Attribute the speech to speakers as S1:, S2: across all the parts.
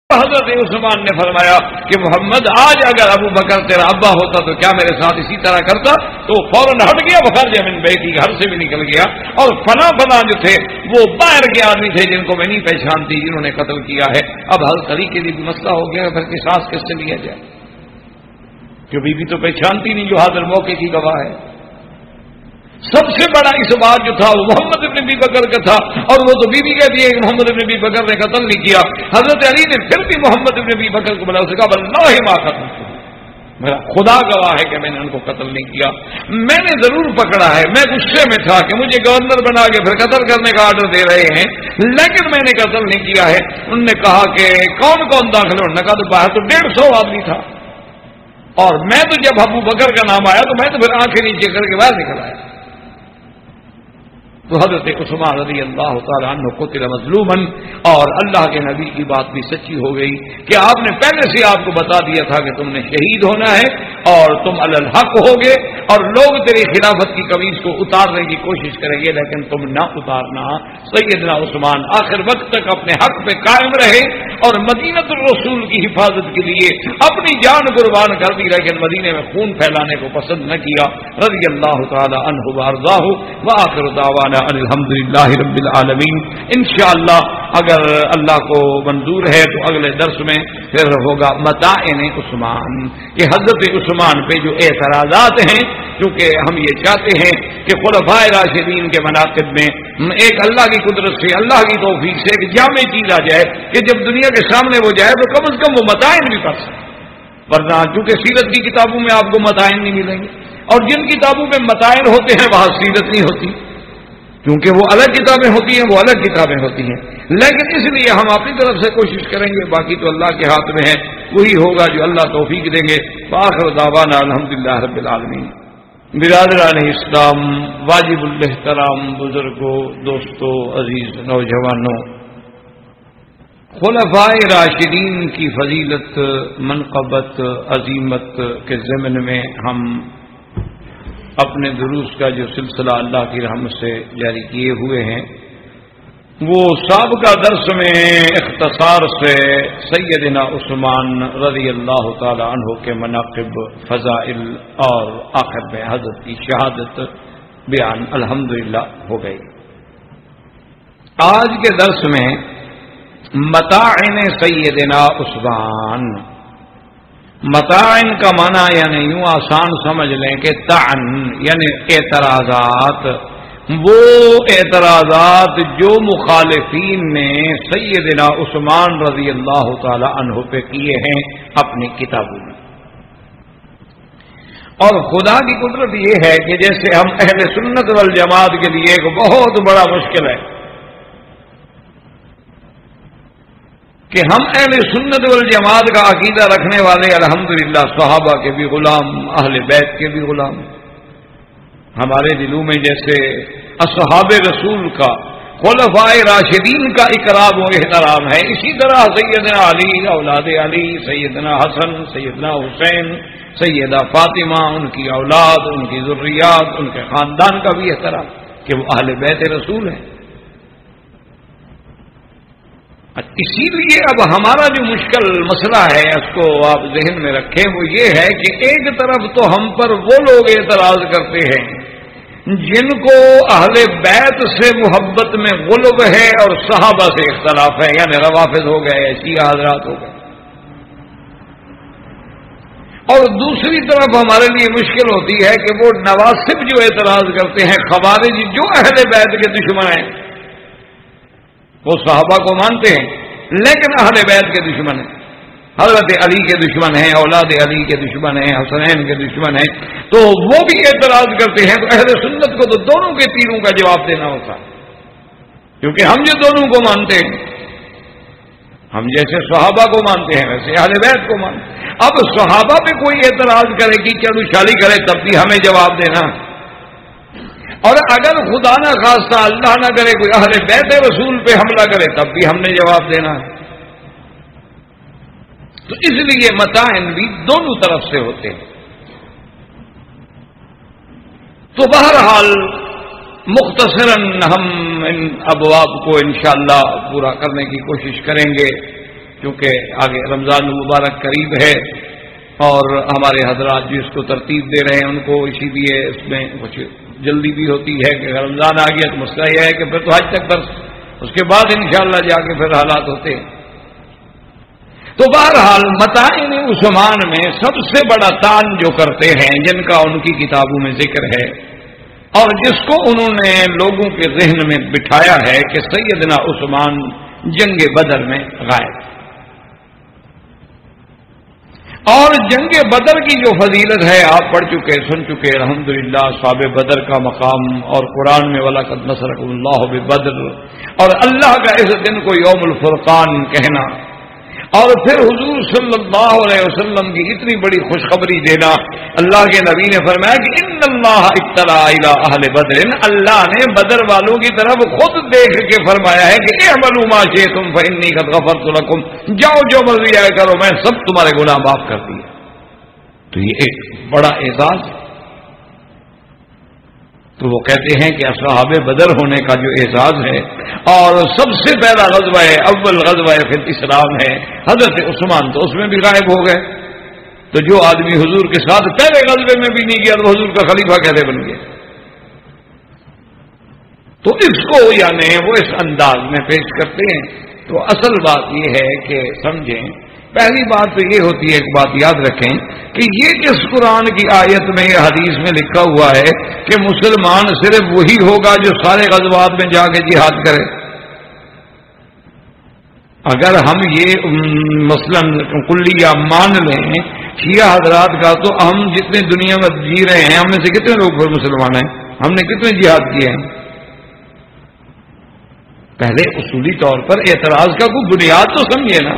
S1: حضرت عثمان نے فرمایا کہ محمد آج اگر ابو بکر تیرا ابا ہوتا تو کیا میرے ساتھ اسی طرح کرتا؟ تو فوراً ہٹ گیا، بخار من بیتی، گھر سے بھی نکل گیا، اور فنا جو تھے وہ باہر کے آدمی تھے جن کو میں نہیں پہچانتی، جنہوں نے قتل کیا ہے۔ اب حضرت علی کے لیے بھی مسئلہ ہو گیا، پھر قصاص کس سے لیا جائے؟ جو بیوی تو پہچانتی نہیں، جو حاضر موقع کی گواہ ہے۔ سب سے بڑا اس بات جو تھا وہ محمد ابن ابی بکر کا تھا، اور وہ تو بیوی کہتی ہے کہ محمد ابن ابی بکر نے قتل نہیں کیا۔ حضرت علی نے پھر بھی محمد ابن ابی بکر کو بلا، اس نے کہا واللہ ما قتل، میرا خدا گواہ ہے کہ میں نے ان کو قتل نہیں کیا، میں نے ضرور پکڑا ہے، میں غصے میں تھا کہ مجھے گورنر بنا کے پھر قتل کرنے کا آرڈر دے رہے ہیں، لیکن میں نے قتل نہیں کیا ہے۔ انہوں نے کہا کہ کون کون داخل؟ انہوں نے کہا تو باہر تو 150 آدمی تھا، اور میں تو جب ابو بکر کا نام آیا تو میں تو پھر آنکھیں نیچے کر کے باہر نکل آیا۔ تو حضرت عثمان رضی اللہ تعالیٰ عنہ قتل مظلوما، اور اللہ کے نبی کی بات بھی سچی ہو گئی کہ آپ نے پہلے سے آپ کو بتا دیا تھا کہ تم نے شہید ہونا ہے اور تم علی الحق ہوگے، اور لوگ تیری خلافت کی قمیص کو اتارنے کی کوشش کریں گے لیکن تم نہ اتارنا۔ سیدنا عثمان آخر وقت تک اپنے حق پہ قائم رہے اور مدینہ الرسول کی حفاظت کے لیے اپنی جان قربان کر دی، لیکن مدینے میں خون پھیلانے کو پسند نہ کیا، رضی اللہ تعالی عنہ وارضاہ۔ وآخر دعوانا الحمدللہ رب العالمین۔ انشاءاللہ اگر اللہ کو منظور ہے تو اگلے درس میں پھر ہوگا متاعن عثمان، کہ حضرت عثمان پہ جو اعتراضات ہیں، کیونکہ ہم یہ چاہتے ہیں کہ خلفائے راشدین کے مناقب میں ایک اللہ کی قدرت سے، اللہ کی توفیق سے ایک جامع چیز آ جائے کہ جب دنیا کے سامنے وہ جائے تو کم از کم وہ متاعن بھی پڑھ سکے، ورنہ چونکہ سیرت کی کتابوں میں آپ کو متاعن نہیں ملیں گے، اور جن کتابوں میں متاعن ہوتے ہیں وہاں سیرت نہیں ہوتی، کیونکہ وہ الگ کتابیں ہوتی ہیں، وہ الگ کتابیں ہوتی ہیں۔ لیکن اس لیے ہم اپنی طرف سے کوشش کریں گے، باقی تو اللہ کے ہاتھ میں ہے، وہی ہوگا جو اللہ توفیق دیں گے۔ وآخر دعوانا الحمدللہ رب العالمین۔ برادران اسلام، واجب الاحترام بزرگوں، دوستوں، عزیز نوجوانوں، خلفائے راشدین کی فضیلت، منقبت، عظیمت کے ضمن میں ہم اپنے دروس کا جو سلسلہ اللہ کی رحمت سے جاری کیے ہوئے ہیں، وہ سابقہ درس میں اختصار سے سیدنا عثمان رضی اللہ تعالی عنہ کے مناقب، فضائل اور آخر میں حضرت کی شہادت بیان الحمدللہ ہو گئی۔ آج کے درس میں متاعن سیدنا عثمان، متاعن کا معنی یعنی یوں آسان سمجھ لیں کہ تعن یعنی اعتراضات، وہ اعتراضات جو مخالفین نے سیدنا عثمان رضی اللہ تعالی عنہ پہ کیے ہیں اپنی کتابوں میں۔ اور خدا کی قدرت یہ ہے کہ جیسے ہم اہل سنت والجماعت کے لیے ایک بہت بڑا مشکل ہے کہ ہم اہل سنت والجماعت کا عقیدہ رکھنے والے الحمدللہ صحابہ کے بھی غلام، اہل بیت کے بھی غلام، ہمارے دلوں میں جیسے اصحاب رسول کا، خلفائے راشدین کا اکرام و احترام ہے، اسی طرح سیدنا علی، اولاد علی، سیدنا حسن، سیدنا حسین، سیدہ فاطمہ، ان کی اولاد، ان کی ذریات، ان کے خاندان کا بھی احترام کہ وہ اہل بیت رسول ہیں۔ اسی لیے اب ہمارا جو مشکل مسئلہ ہے اس کو آپ ذہن میں رکھیں، وہ یہ ہے کہ ایک طرف تو ہم پر وہ لوگ اعتراض کرتے ہیں جن کو اہل بیت سے محبت میں غلب ہے اور صحابہ سے اختلاف ہے، یعنی روافض ہو گئے، شیعہ حضرات ہو گئے، اور دوسری طرف ہمارے لیے مشکل ہوتی ہے کہ وہ نواسب جو اعتراض کرتے ہیں، خوارج جو اہل بیت کے دشمن ہیں، وہ صحابہ کو مانتے ہیں لیکن اہل بیت کے دشمن ہیں، حضرت علی کے دشمن ہیں، اولاد علی کے دشمن ہیں، حسنین کے دشمن ہیں، تو وہ بھی اعتراض کرتے ہیں۔ تو اہل سنت کو تو دونوں کے تیروں کا جواب دینا ہوتا ہے، کیونکہ ہم جو دونوں کو مانتے ہیں، ہم جیسے صحابہ کو مانتے ہیں ویسے اہل بیت کو مانتے ہیں۔ اب صحابہ پہ کوئی اعتراض کرے کہ چلو شالی کرے تب بھی ہمیں جواب دینا، اور اگر خدا نہ خواستہ اللہ نہ کرے کوئی اہل بیت رسول پہ حملہ کرے تب بھی ہم نے جواب دینا ہے۔ تو اس لیے متاعن بھی دونوں طرف سے ہوتے ہیں۔ تو بہرحال مختصراً ہم ان ابواب کو انشاءاللہ پورا کرنے کی کوشش کریں گے۔ چونکہ آگے رمضان المبارک قریب ہے اور ہمارے حضرات جو اس کو ترتیب دے رہے ہیں ان کو اسی لیے اس میں کچھ جلدی بھی ہوتی ہے کہ اگر رمضان آ گیا تو مسئلہ یہ ہے کہ پھر تو حج تک برس، اس کے بعد انشاءاللہ جا کے پھر حالات ہوتے ہیں۔ تو بہرحال متاعین عثمان میں سب سے بڑا تان جو کرتے ہیں، جن کا ان کی کتابوں میں ذکر ہے اور جس کو انہوں نے لوگوں کے ذہن میں بٹھایا ہے کہ سیدنا عثمان جنگ بدر میں غائب، اور جنگ بدر کی جو فضیلت ہے آپ پڑھ چکے سن چکے الحمدللہ، صحاب بدر کا مقام اور قرآن میں وَلَقَدْ نَصَرَكُمُ اللَّهُ بِبَدْرٍ، اور اللہ کا اس دن کو یوم الفرقان کہنا، اور پھر حضور صلی اللہ علیہ وسلم کی اتنی بڑی خوشخبری دینا۔ اللہ کے نبی نے فرمایا کہ ان اللہ اطلع الی اہل بدر، اللہ نے بدر والوں کی طرف خود دیکھ کے فرمایا ہے کہ اعملوا ما شئتم فانی قد غفرت لکم، جاؤ جو مرضی آئے کرو، میں سب تمہارے گناہ معاف کر دیے۔ تو یہ ایک بڑا اعزاز۔ تو وہ کہتے ہیں کہ اصحاب بدر ہونے کا جو اعزاز ہے، اور سب سے پہلا غزوہ ہے، اول غزوہ فی الاسلام ہے حضرت عثمان، تو اس میں بھی غائب ہو گئے۔ تو جو آدمی حضور کے ساتھ پہلے غزوے میں بھی نہیں گیا تو حضور کا خلیفہ کیسے بن گیا؟ تو اس کو یعنی وہ اس انداز میں پیش کرتے ہیں۔ تو اصل بات یہ ہے کہ سمجھیں، پہلی بات تو یہ ہوتی ہے، ایک بات یاد رکھیں کہ یہ جس قرآن کی آیت میں یا حدیث میں لکھا ہوا ہے کہ مسلمان صرف وہی ہوگا جو سارے غزوات میں جا کے جہاد کرے، اگر ہم یہ مثلا کلیہ مان لیں شیعہ حضرات کا، تو ہم جتنے دنیا میں جی رہے ہیں ہم میں سے کتنے لوگ مسلمان ہیں؟ ہم نے کتنے جہاد کیے ہیں؟ پہلے اصولی طور پر اعتراض کا کوئی بنیاد تو سمجھے نا،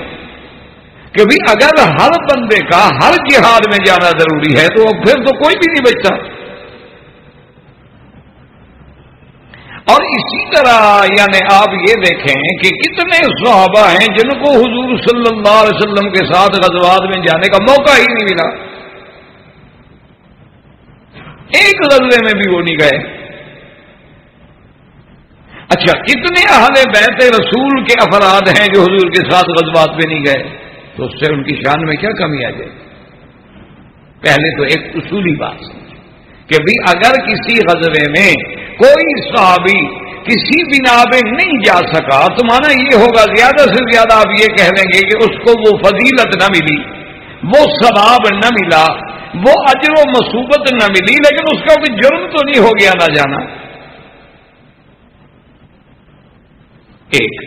S1: کہ بھی اگر ہر بندے کا ہر جہاد میں جانا ضروری ہے تو پھر تو کوئی بھی نہیں بچتا۔ اور اسی طرح یعنی آپ یہ دیکھیں کہ کتنے صحابہ ہیں جن کو حضور صلی اللہ علیہ وسلم کے ساتھ غزوات میں جانے کا موقع ہی نہیں ملا، ایک غزوے میں بھی وہ نہیں گئے۔ اچھا، کتنے اہل بیت رسول کے افراد ہیں جو حضور کے ساتھ غزوات میں نہیں گئے؟ تو اس سے ان کی شان میں کیا کمی آ جائے؟ پہلے تو ایک اصولی بات کہ بھی اگر کسی غزوے میں کوئی صحابی کسی بنا پہ نہیں جا سکا تو مانا یہ ہوگا زیادہ سے زیادہ آپ یہ کہہ لیں گے کہ اس کو وہ فضیلت نہ ملی، وہ ثواب نہ ملا، وہ اجر و مثوبت نہ ملی، لیکن اس کا کوئی جرم تو نہیں ہو گیا نہ جانا۔ ایک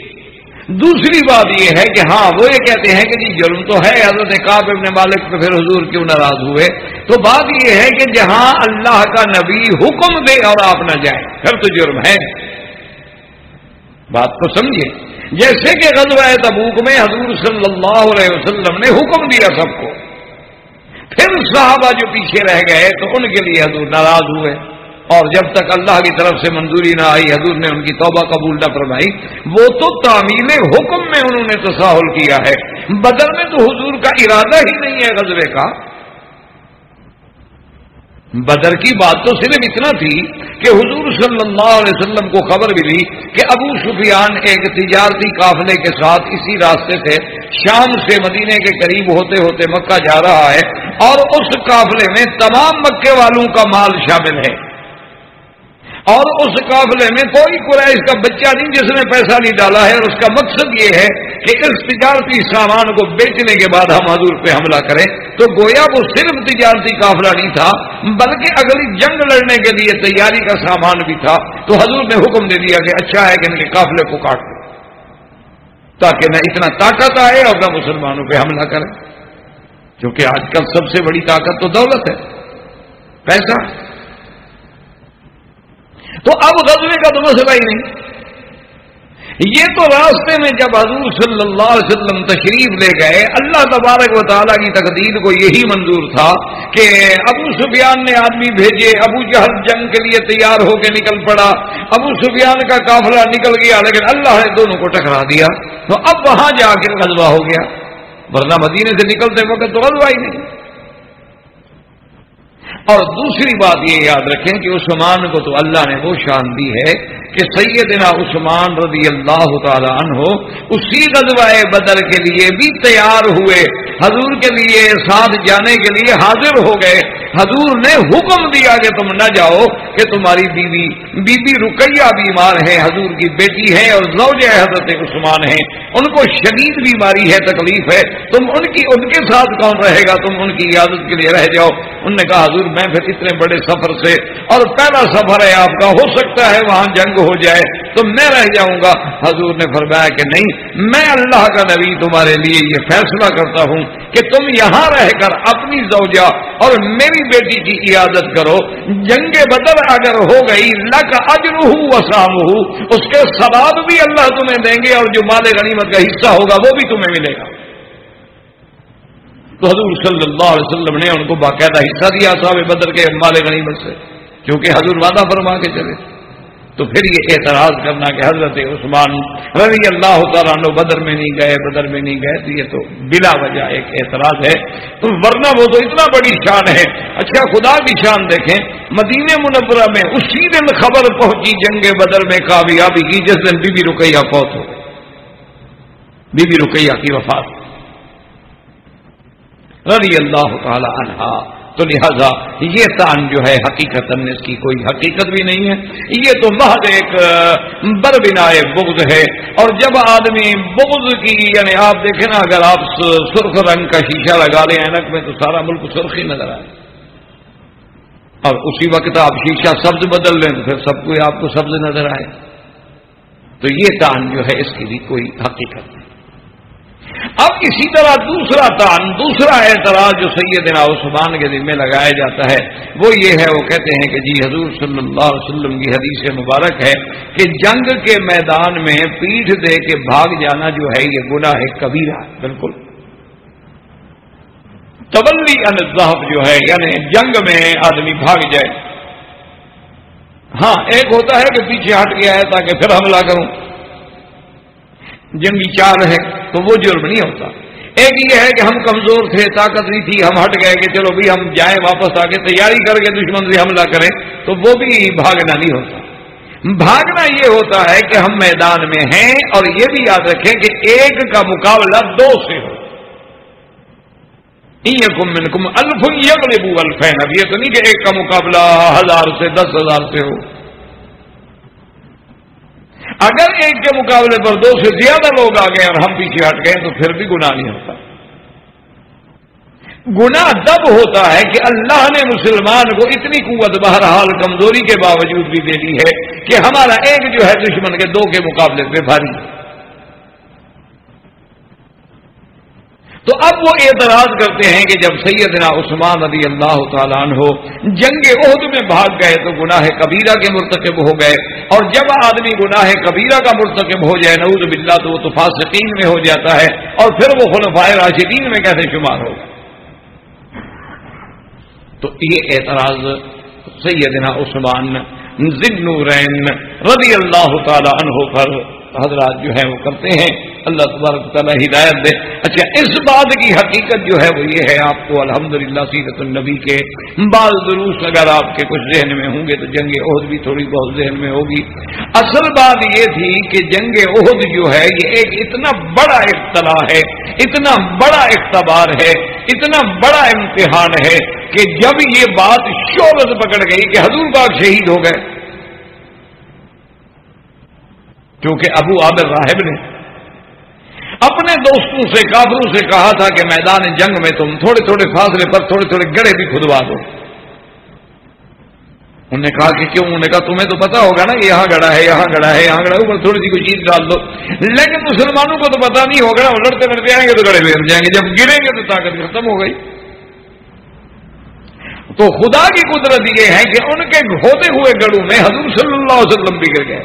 S1: دوسری بات یہ ہے کہ ہاں وہ یہ کہتے ہیں کہ جی جرم تو ہے، حضرت کعب ابن مالک پہ پھر حضور کیوں ناراض ہوئے؟ تو بات یہ ہے کہ جہاں اللہ کا نبی حکم دے اور آپ نہ جائیں پھر تو جرم ہے۔ بات کو سمجھے، جیسے کہ غزوہ تبوک میں حضور صلی اللہ علیہ وسلم نے حکم دیا سب کو، پھر صحابہ جو پیچھے رہ گئے تو ان کے لیے حضور ناراض ہوئے، اور جب تک اللہ کی طرف سے منظوری نہ آئی حضور نے ان کی توبہ قبول نہ فرمائی۔ وہ تو تعمیل حکم میں انہوں نے تساہل کیا ہے، بدر میں تو حضور کا ارادہ ہی نہیں ہے غزوے کا۔ بدر کی بات تو صرف اتنا تھی کہ حضور صلی اللہ علیہ وسلم کو خبر ملی کہ ابو سفیان ایک تجارتی قافلے کے ساتھ اسی راستے سے شام سے مدینے کے قریب ہوتے ہوتے مکہ جا رہا ہے، اور اس قافلے میں تمام مکے والوں کا مال شامل ہے، اور اس قافلے میں کوئی قریش کا بچہ نہیں جس نے پیسہ نہیں ڈالا ہے، اور اس کا مقصد یہ ہے کہ اس تجارتی سامان کو بیچنے کے بعد ہم حضور پہ حملہ کریں۔ تو گویا وہ صرف تجارتی قافلہ نہیں تھا بلکہ اگلی جنگ لڑنے کے لیے تیاری کا سامان بھی تھا۔ تو حضور نے حکم دے دیا کہ اچھا ہے کہ ان کے قافلے کو کاٹ دو تاکہ نہ اتنا طاقت آئے اور نہ مسلمانوں پہ حملہ کریں، کیونکہ آج کل سب سے بڑی طاقت تو دولت ہے، پیسہ۔ تو اب غزوے کا تو مسئلہ ہی نہیں، یہ تو راستے میں جب حضور صلی اللہ علیہ وسلم تشریف لے گئے، اللہ تبارک و تعالیٰ کی تقدیر کو یہی منظور تھا کہ ابو سفیان نے آدمی بھیجے، ابو جہل جنگ کے لیے تیار ہو کے نکل پڑا، ابو سفیان کا قافلہ نکل گیا، لیکن اللہ نے دونوں کو ٹکرا دیا۔ تو اب وہاں جا کے غزوہ ہو گیا، ورنہ مدینے سے نکلتے وقت تو غزوہ ہی نہیں۔ اور دوسری بات یہ یاد رکھیں کہ عثمان کو تو اللہ نے وہ شان دی ہے کہ سیدنا عثمان رضی اللہ تعالی عنہ اسی غزوہ بدر کے لیے بھی تیار ہوئے، حضور کے لیے ساتھ جانے کے لیے حاضر ہو گئے۔ حضور نے حکم دیا کہ تم نہ جاؤ کہ تمہاری بی بی رقیہ بیمار ہے، حضور کی بیٹی ہے اور زوج حضرت عثمان ہیں، ان کو شدید بیماری ہے، تکلیف ہے، تم ان کے ساتھ کون رہے گا، تم ان کی عیادت کے لیے رہ جاؤ۔ انہوں نے کہا حضور میں پھر اتنے بڑے سفر سے، اور پہلا سفر ہے آپ کا، ہو سکتا ہے وہاں جنگ ہو جائے تو میں رہ جاؤں گا۔ حضور نے فرمایا کہ نہیں، میں اللہ کا نبی تمہارے لیے یہ فیصلہ کرتا ہوں کہ تم یہاں رہ کر اپنی زوجہ اور میری بیٹی کی عیادت کرو، جنگ بدر اگر ہو گئی لک اجرہ وسامہ، اس کے ثواب بھی اللہ تمہیں دیں گے اور جو مال غنیمت کا حصہ ہوگا وہ بھی تمہیں ملے گا۔ تو حضور صلی اللہ علیہ وسلم نے ان کو باقاعدہ حصہ دیا صاحب بدر کے مال غنیمت سے، کیونکہ حضور وعدہ فرما کے چلے۔ تو پھر یہ اعتراض کرنا کہ حضرت عثمان رضی اللہ تعالیٰ عنہ بدر میں نہیں گئے تو یہ تو بلا وجہ ایک اعتراض ہے، تو ورنہ وہ تو اتنا بڑی شان ہے۔ اچھا خدا کی شان دیکھیں، مدینہ منورہ میں اسی دن خبر پہنچی جنگ بدر میں کامیابی کی جس دن بی بی رقیہ فوت ہو، بی بی رقیہ کی وفات رضی اللہ تعالی عنہا۔ تو لہذا یہ تان جو ہے حقیقتاً اس کی کوئی حقیقت بھی نہیں ہے، یہ تو محض ایک بربنائے بغض ہے۔ اور جب آدمی بغض کی، یعنی آپ دیکھیں نا، اگر آپ سرخ رنگ کا شیشہ لگا لیں اینک میں تو سارا ملک سرخ ہی نظر آئے، اور اسی وقت آپ شیشہ سبز بدل لیں تو پھر سب کوئی آپ کو سبز نظر آئے۔ تو یہ تان جو ہے اس کی بھی کوئی حقیقت نہیں۔ اب اسی طرح دوسرا اعتراض جو سیدنا عثمان کے دل میں لگایا جاتا ہے وہ یہ ہے، وہ کہتے ہیں کہ جی حضور صلی اللہ علیہ وسلم کی حدیث مبارک ہے کہ جنگ کے میدان میں پیٹھ دے کے بھاگ جانا جو ہے یہ گناہ کبیرہ ہے۔ بالکل تولی عن الذهب جو ہے، یعنی جنگ میں آدمی بھاگ جائے، ہاں ایک ہوتا ہے کہ پیچھے ہٹ گیا ہے تاکہ پھر حملہ کروں، جنگی چال ہے تو وہ جرم نہیں ہوتا۔ ایک یہ ہے کہ ہم کمزور تھے، طاقت نہیں تھی، ہم ہٹ گئے کہ چلو بھی ہم جائیں واپس آ کے تیاری کر کے دشمن سے حملہ کریں، تو وہ بھی بھاگنا نہیں ہوتا۔ بھاگنا یہ ہوتا ہے کہ ہم میدان میں ہیں اور یہ بھی یاد رکھیں کہ ایک کا مقابلہ دو سے ہو۔ اِنْ مِنْكُمْ أَلْفٌ يَغْلِبُوا أَلْفَيْنِ، اب یہ تو نہیں کہ ایک کا مقابلہ 1000 سے 10,000 سے ہو۔ اگر ایک کے مقابلے پر 2 سے زیادہ لوگ آ گئے اور ہم پیچھے ہٹ گئے تو پھر بھی گناہ نہیں ہوتا۔ گناہ تب ہوتا ہے کہ اللہ نے مسلمان کو اتنی قوت بہرحال کمزوری کے باوجود بھی دے دی ہے کہ ہمارا ایک جو ہے دشمن کے 2 کے مقابلے پہ بھاری ہے۔ تو اب وہ اعتراض کرتے ہیں کہ جب سیدنا عثمان رضی اللہ تعالیٰ عنہ جنگ احد میں بھاگ گئے تو گناہ کبیرہ کے مرتکب ہو گئے، اور جب آدمی گناہ کبیرہ کا مرتکب ہو جائے نعوذ باللہ تو وہ تو فاسقین میں ہو جاتا ہے، اور پھر وہ خلفائے راشدین میں کیسے شمار ہوگا۔ تو یہ اعتراض سیدنا عثمان ذی النورین رضی اللہ تعالیٰ عنہ پر حضرات جو ہے وہ کرتے ہیں، اللہ تبارک تعالیٰ ہدایت دے۔ اچھا اس بات کی حقیقت جو ہے وہ یہ ہے، آپ کو الحمدللہ سیرت النبی کے بعض دروس اگر آپ کے کچھ ذہن میں ہوں گے تو جنگ احد بھی تھوڑی بہت ذہن میں ہوگی۔ اصل بات یہ تھی کہ جنگ احد جو ہے یہ ایک اتنا بڑا ابتلا ہے، اتنا بڑا اختبار ہے، اتنا بڑا امتحان ہے کہ جب یہ بات شہرت پکڑ گئی کہ حضور پاک شہید ہو گئے، کیونکہ ابو عامر راہب نے اپنے دوستوں سے کافروں سے کہا تھا کہ میدان جنگ میں تم تھوڑے تھوڑے فاصلے پر تھوڑے تھوڑے گڑھے بھی کھدوا دو۔ انہوں نے کہا کہ کیوں؟ انہوں نے کہا تمہیں تو پتا ہوگا نا کہ یہاں گڑھا ہے، یہاں گڑھا ہے، یہاں گڑھا ہے، اوپر تھوڑی سی کوئی چیز ڈال دو۔ لیکن مسلمانوں کو تو پتا نہیں ہوگا، وہ لڑتے لڑتے آئیں گے تو گڑھے گر جائیں گے، جب گریں گے تو طاقت ختم ہو گئی۔ تو خدا کی قدرت یہ ہے کہ ان کے ہوتے ہوئے گڑھوں میں حضور صلی اللہ علیہ وسلم بھی گر گئے،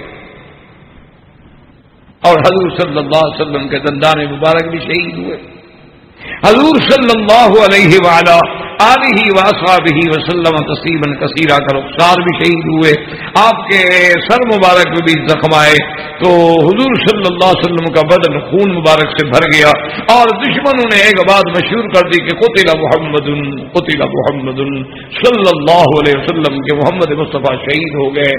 S1: اور حضور صلی اللہ علیہ وسلم کے دندان مبارک بھی شہید ہوئے۔ حضور صلی اللہ علیہ وآلہ آلہ واصحابہ وسلم تسلیما کثیرا کا رخسار بھی شہید ہوئے، آپ کے سر مبارک میں بھی زخم آئے، تو حضور صلی اللہ علیہ وسلم کا بدن خون مبارک سے بھر گیا، اور دشمنوں نے ایک بات مشہور کر دی کہ قتل محمد صلی اللہ علیہ وسلم کہ محمد مصطفیٰ شہید ہو گئے۔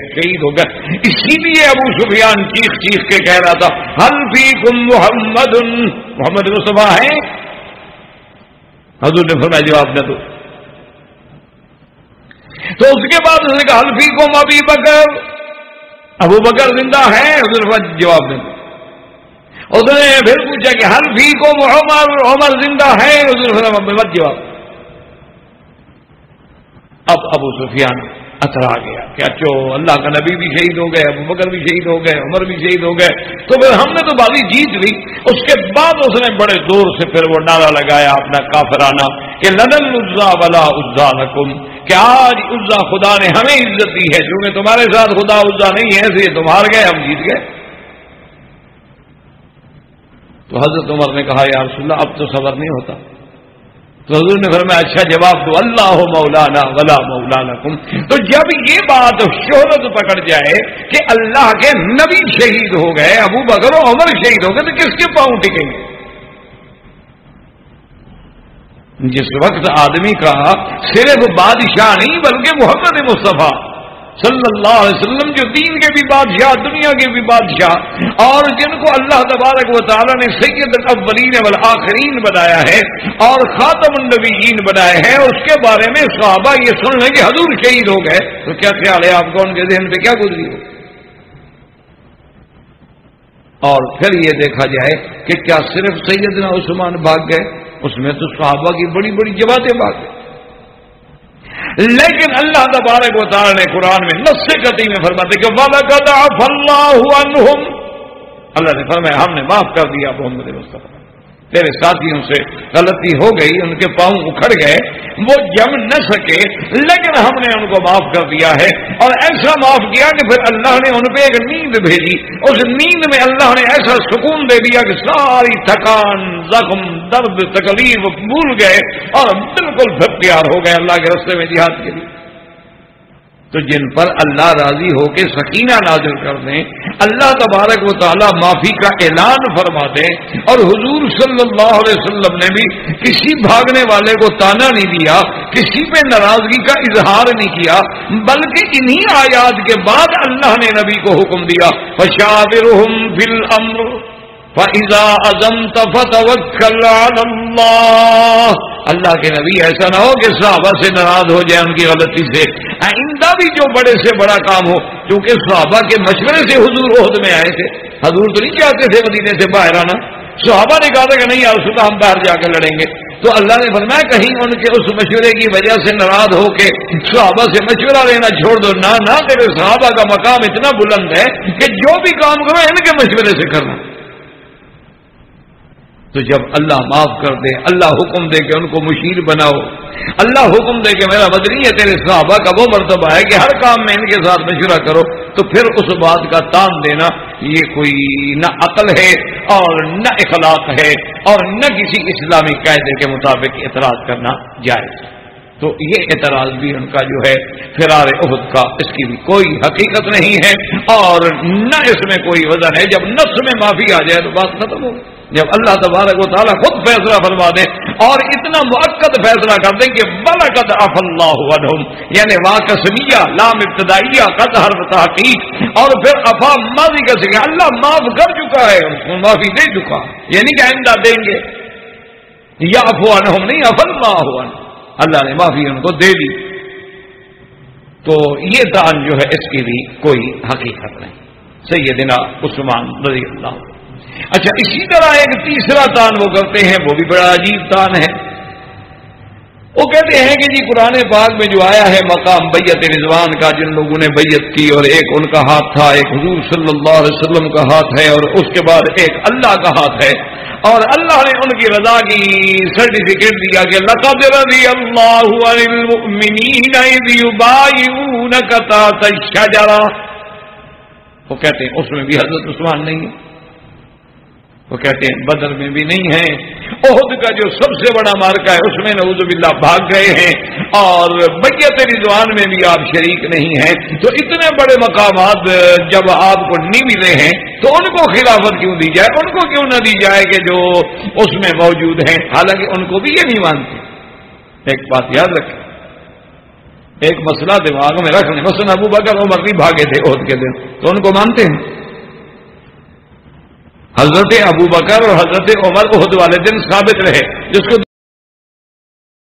S1: اسی لیے ابو سفیان چیخ چیخ کے کہہ رہا تھا هل فیکم محمد مصطفیٰ ہیں؟ حضور نے فرمایا جواب نہ دو۔ تو اس کے بعد اس نے کہا هل فیکم ابی بکر، ابو بکر زندہ ہیں؟ حضور نے جواب نہ دو۔ اس نے پھر پوچھا کہ هل فیکم عمر زندہ ہیں؟ حضور نے فرمایا مت جواب۔ اب ابو سفیان اترا گیا کہ اچھو اللہ کا نبی بھی شہید ہو گئے، ابو بکر بھی شہید ہو گئے، عمر بھی شہید ہو گئے، تو پھر ہم نے تو بازی جیت لی۔ اس کے بعد اس نے بڑے زور سے پھر وہ نعرہ لگایا اپنا کافرانہ کہ لنا العزا ولا عزا لکم، کہ آج عزا خدا نے ہمیں عزت دی ہے، چونکہ تمہارے ساتھ خدا عزا نہیں ہے، اس لیے تم ہار گئے، ہم جیت گئے۔ تو حضرت عمر نے کہا یا رسول اللہ اب تو صبر نہیں ہوتا۔ تو حضور نے فرمایا اچھا جواب دو اللہ مولانا ولا مولا لکم۔ تو جب یہ بات شہرت پکڑ جائے کہ اللہ کے نبی شہید ہو گئے، ابو بکر و عمر شہید ہو گئے، تو کس کے پاؤں ٹکیں گے؟ جس وقت آدمی کا صرف بادشاہ نہیں بلکہ محمد مصطفیٰ صلی اللہ علیہ وسلم جو دین کے بھی بادشاہ، دنیا کے بھی بادشاہ، اور جن کو اللہ تبارک و تعالیٰ نے سید الاولین والآخرین بنایا ہے اور خاتم النبیین بنایا ہے، اس کے بارے میں صحابہ یہ سن لیں کہ حضور شہید ہو گئے، تو کیا خیال ہے آپ کو ان کے ذہن پہ کیا گزری ہو؟ اور پھر یہ دیکھا جائے کہ کیا صرف سیدنا عثمان بھاگ گئے؟ اس میں تو صحابہ کی بڑی بڑی جماعتیں بھاگ گئے۔ لیکن اللہ تبارک و تعالی نے قرآن میں نص قطعی میں فرماتے کہ وَلَقَدْ عَفَا اللَّهُ عَنْهُمْ، اللہ نے فرمایا ہم نے معاف کر دیا محمد مصطفیٰ، تیرے ساتھیوں سے غلطی ہو گئی، ان کے پاؤں اکھڑ گئے، وہ جم نہ سکے، لیکن ہم نے ان کو معاف کر دیا ہے، اور ایسا معاف کیا کہ پھر اللہ نے ان پہ ایک نیند بھیجی، اس نیند میں اللہ نے ایسا سکون دے دیا کہ ساری تھکان، زخم، درد، تکلیف بھول گئے اور بالکل پھر تیار ہو گئے اللہ کے راستے میں جہاد کے لیے۔ تو جن پر اللہ راضی ہو کے سکینہ نازل کر دیں، اللہ تبارک و تعالی معافی کا اعلان فرما دیں، اور حضور صلی اللہ علیہ وسلم نے بھی کسی بھاگنے والے کو تانا نہیں دیا، کسی پہ ناراضگی کا اظہار نہیں کیا، بلکہ انہی آیات کے بعد اللہ نے نبی کو حکم دیا فَشَاوِرْهُمْ فِي الْأَمْرِ فَإِذَا عَزَمْتَ فَتَوَكَّلْ عَلَى اللَّهِ۔ اللہ کے نبی ایسا نہ ہو کہ صحابہ سے ناراض ہو جائے ان کی غلطی سے، آئندہ بھی جو بڑے سے بڑا کام ہو، کیونکہ صحابہ کے مشورے سے حضور عہد میں آئے تھے، حضور تو نہیں چاہتے تھے مدینے سے باہر آنا، صحابہ نے کہا تھا کہ نہیں یا رسول اللہ ہم باہر جا کے لڑیں گے، تو اللہ نے فرمایا کہیں ان کے اس مشورے کی وجہ سے ناراض ہو کے صحابہ سے مشورہ لینا چھوڑ دو، نہ تیرے صحابہ کا مقام اتنا بلند ہے کہ جو بھی کام کرو ان کے مشورے سے کرنا۔ تو جب اللہ معاف کر دے، اللہ حکم دے کہ ان کو مشیر بناؤ، اللہ حکم دے کہ میرا بدنی ہے تیرے صحابہ کا وہ مرتبہ ہے کہ ہر کام میں ان کے ساتھ مشورہ کرو، تو پھر اس بات کا تان دینا یہ کوئی نہ عقل ہے اور نہ اخلاق ہے اور نہ کسی اسلامی قاعدے کے مطابق اعتراض کرنا جائز۔ تو یہ اعتراض بھی ان کا جو ہے فرار احد کا، اس کی بھی کوئی حقیقت نہیں ہے اور نہ اس میں کوئی وزن ہے۔ جب نفس میں معافی آ جائے تو بات ختم ہو، جب اللہ تبارک و تعالیٰ خود فیصلہ فرما دے اور اتنا مؤکد فیصلہ کر دیں کہ وَلَقَدْ عَفَا اللَّهُ عَنْهُمْ، یعنی واقعیہ لام ابتدائیہ قد حرف تحقیق، اور پھر عفا ماضی کا سکھا، اللہ معاف کر چکا ہے، ان کو معافی دے چکا، یعنی کہ آئندہ دیں گے، یعفو عنہم نہیں عفا اللہ عنہم، اللہ نے معافی ان کو دے دی۔ تو یہ دان جو ہے اس کی بھی کوئی حقیقت نہیں، سیدنا عثمان رضی اللہ عنہ۔ اچھا، اسی طرح ایک تیسرا دان وہ کرتے ہیں، وہ بھی بڑا عجیب دان ہے۔ وہ کہتے ہیں کہ جی قرآن پاک میں جو آیا ہے مقام بیعت رضوان کا، جن لوگوں نے بیعت کی اور ایک ان کا ہاتھ تھا، ایک حضور صلی اللہ علیہ وسلم کا ہاتھ ہے اور اس کے بعد ایک اللہ کا ہاتھ ہے، اور اللہ نے ان کی رضا کی سرٹیفکیٹ دیا کہ لقد رضی اللہ عن المؤمنین اذ یبایعونک تحت الشجرہ۔ وہ کہتے ہیں اس میں بھی حضرت عثمان نہیں ہے، وہ کہتے ہیں بدر میں بھی نہیں ہے، احد کا جو سب سے بڑا مارکا ہے اس میں نعوذ باللہ بھاگ گئے ہیں، اور بیعت رضوان میں بھی آپ شریک نہیں ہیں، تو اتنے بڑے مقامات جب آپ کو نہیں ملے ہیں تو ان کو خلافت کیوں دی جائے، ان کو کیوں نہ دی جائے کہ جو اس میں موجود ہیں، حالانکہ ان کو بھی یہ نہیں مانتے۔ ایک بات یاد رکھیں، ایک مسئلہ دماغ میں رکھ لیں، مثلا ابو بکر عمر بھی بھاگے تھے احد کے دن، تو ان کو مانتے ہیں؟ حضرت ابو بکر اور حضرت عمر احد والے دن ثابت رہے، جس کو